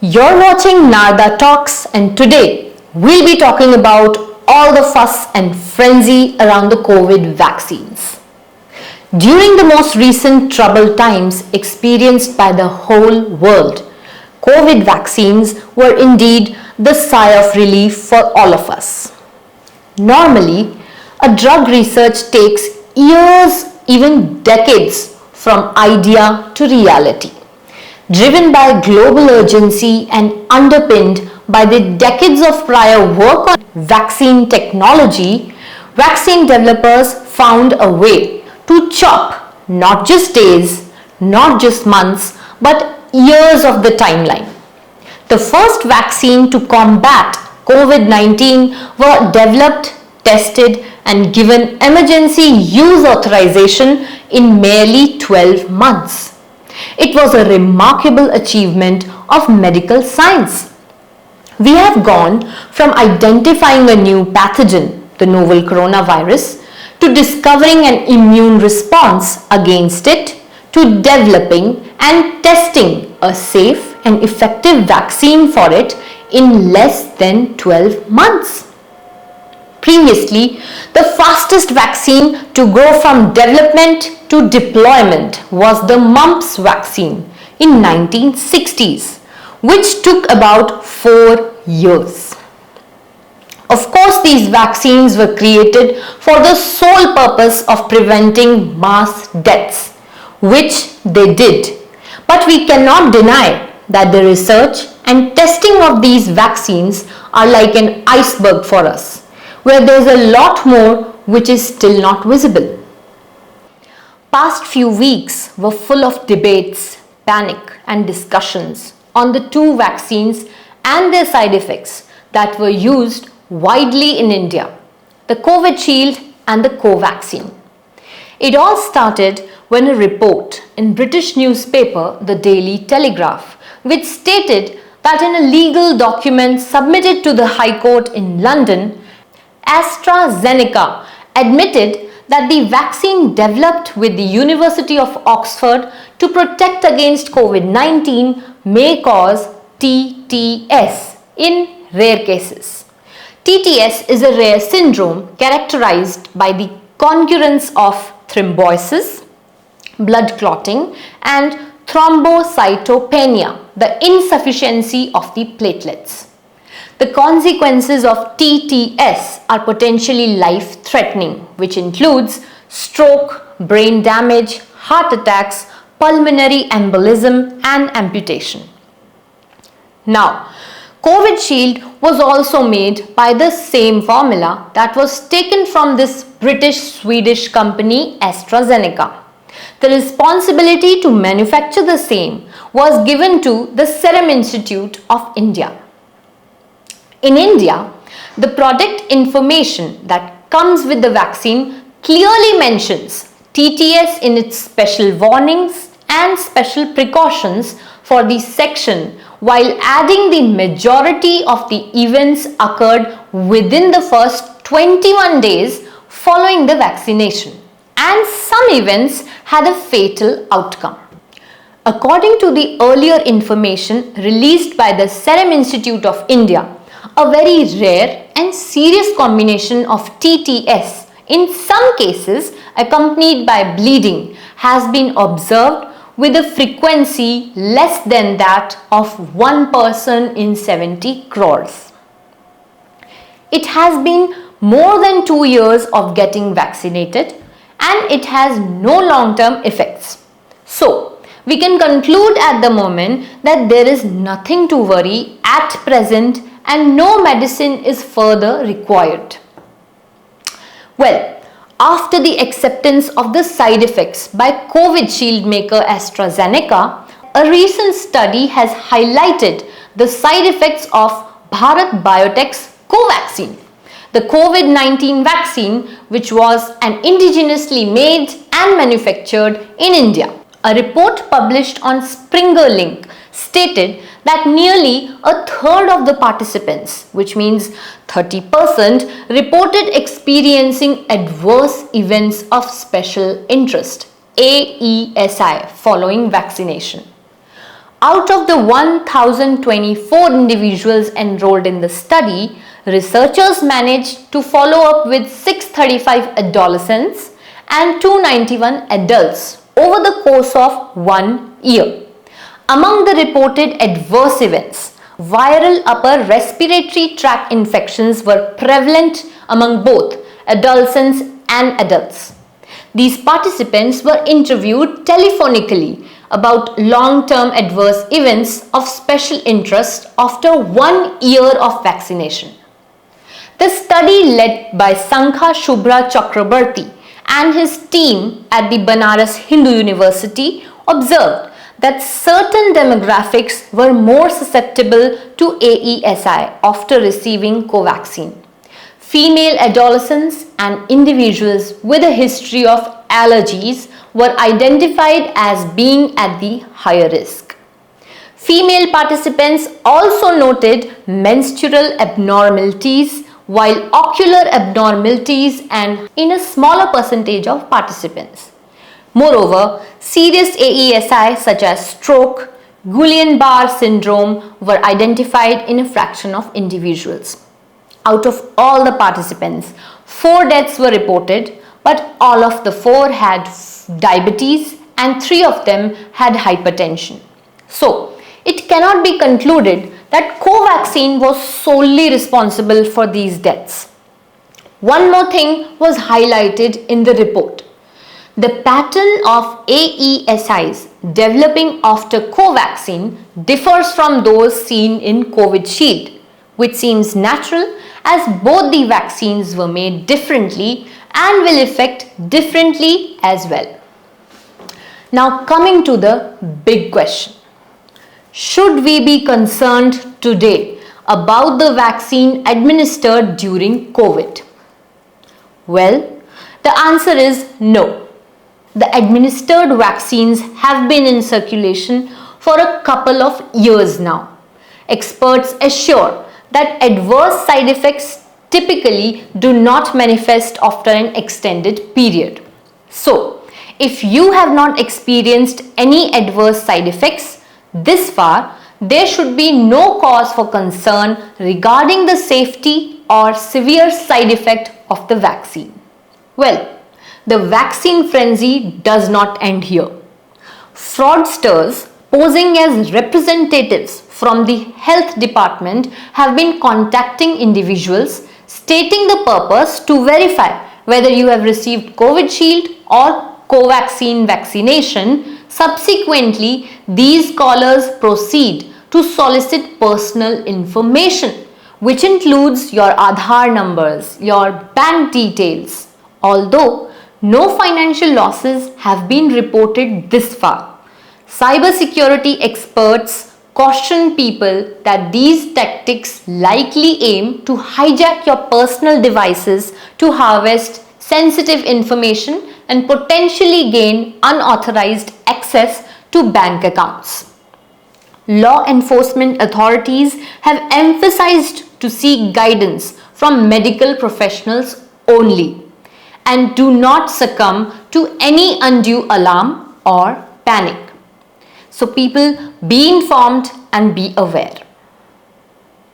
You're watching Narda Talks, and today we'll be talking about all the fuss and frenzy around the COVID vaccines. During the most recent troubled times experienced by the whole world, COVID vaccines were indeed the sigh of relief for all of us. Normally, a drug research takes years, even decades, from idea to reality. Driven by global urgency and underpinned by the decades of prior work on vaccine technology, vaccine developers found a way to chop not just days, not just months, but years of the timeline. The first vaccine to combat COVID-19 were developed, tested, and given emergency use authorization in merely 12 months. It was a remarkable achievement of medical science. We have gone from identifying a new pathogen, the novel coronavirus, to discovering an immune response against it, to developing and testing a safe and effective vaccine for it in less than 12 months. Previously, the fastest vaccine to go from development to deployment was the mumps vaccine in 1960s, which took about 4 years. Of course, these vaccines were created for the sole purpose of preventing mass deaths, which they did. But we cannot deny that the research and testing of these vaccines are like an iceberg for us, where there is a lot more which is still not visible. Past few weeks were full of debates, panic and discussions on the two vaccines and their side effects that were used widely in India, the covidsheild and the Covaxin. It all started when a report in British newspaper, the Daily Telegraph, which stated that in a legal document submitted to the High Court in London, AstraZeneca admitted that the vaccine developed with the University of Oxford to protect against COVID-19 may cause TTS in rare cases. TTS is a rare syndrome characterized by the concurrence of thrombosis, blood clotting, and thrombocytopenia, the insufficiency of the platelets. The consequences of TTS are potentially life-threatening, which includes stroke, brain damage, heart attacks, pulmonary embolism, and amputation. Now, covidsheild was also made by the same formula that was taken from this British-Swedish company AstraZeneca. The responsibility to manufacture the same was given to the Serum Institute of India. In India, the product information that comes with the vaccine clearly mentions TTS in its special warnings and special precautions for the section, while adding the majority of the events occurred within the first 21 days following the vaccination, and some events had a fatal outcome. According to the earlier information released by the Serum Institute of India, a very rare and serious combination of TTS, in some cases accompanied by bleeding, has been observed with a frequency less than that of 1 person in 70 crores. It has been more than 2 years of getting vaccinated, and it has no long-term effects. So, we can conclude at the moment that there is nothing to worry at present and no medicine is further required. Well, after the acceptance of the side effects by covidsheild maker AstraZeneca, a recent study has highlighted the side effects of Bharat Biotech's Covaxin, the COVID-19 vaccine, which was an indigenously made and manufactured in India. A report published on Springer Link stated that nearly a third of the participants, which means 30%, reported experiencing adverse events of special interest, AESI, following vaccination. Out of the 1,024 individuals enrolled in the study, researchers managed to follow up with 635 adolescents and 291 adults over the course of 1 year. Among the reported adverse events, viral upper respiratory tract infections were prevalent among both adolescents and adults. These participants were interviewed telephonically about long-term adverse events of special interest after 1 year of vaccination. The study led by Sankha Shubhra Chakrabarti and his team at the Banaras Hindu University observed that certain demographics were more susceptible to AESI after receiving Covaxin. Female adolescents and individuals with a history of allergies were identified as being at the higher risk. Female participants also noted menstrual abnormalities, while ocular abnormalities and in a smaller percentage of participants. Moreover, serious AESI such as stroke, Guillain-Barré syndrome were identified in a fraction of individuals. Out of all the participants, 4 deaths were reported, but all of the 4 had diabetes and 3 of them had hypertension. So, it cannot be concluded that Covaxin was solely responsible for these deaths. One more thing was highlighted in the report. The pattern of AESIs developing after Covaxin differs from those seen in Covidsheild, which seems natural as both the vaccines were made differently and will affect differently as well. Now coming to the big question. Should we be concerned today about the vaccine administered during COVID? Well, the answer is no. The administered vaccines have been in circulation for a couple of years now. Experts assure that adverse side effects typically do not manifest after an extended period. So, if you have not experienced any adverse side effects this far, there should be no cause for concern regarding the safety or severe side effect of the vaccine. Well, the vaccine frenzy does not end here. Fraudsters posing as representatives from the health department have been contacting individuals stating the purpose to verify whether you have received Covishield or Covaxin vaccination. Subsequently, these callers proceed to solicit personal information, which includes your Aadhaar numbers, your bank details. Although no financial losses have been reported this far, cybersecurity experts caution people that these tactics likely aim to hijack your personal devices to harvest sensitive information and potentially gain unauthorized access to bank accounts. Law enforcement authorities have emphasized to seek guidance from medical professionals only and do not succumb to any undue alarm or panic. So people, be informed and be aware.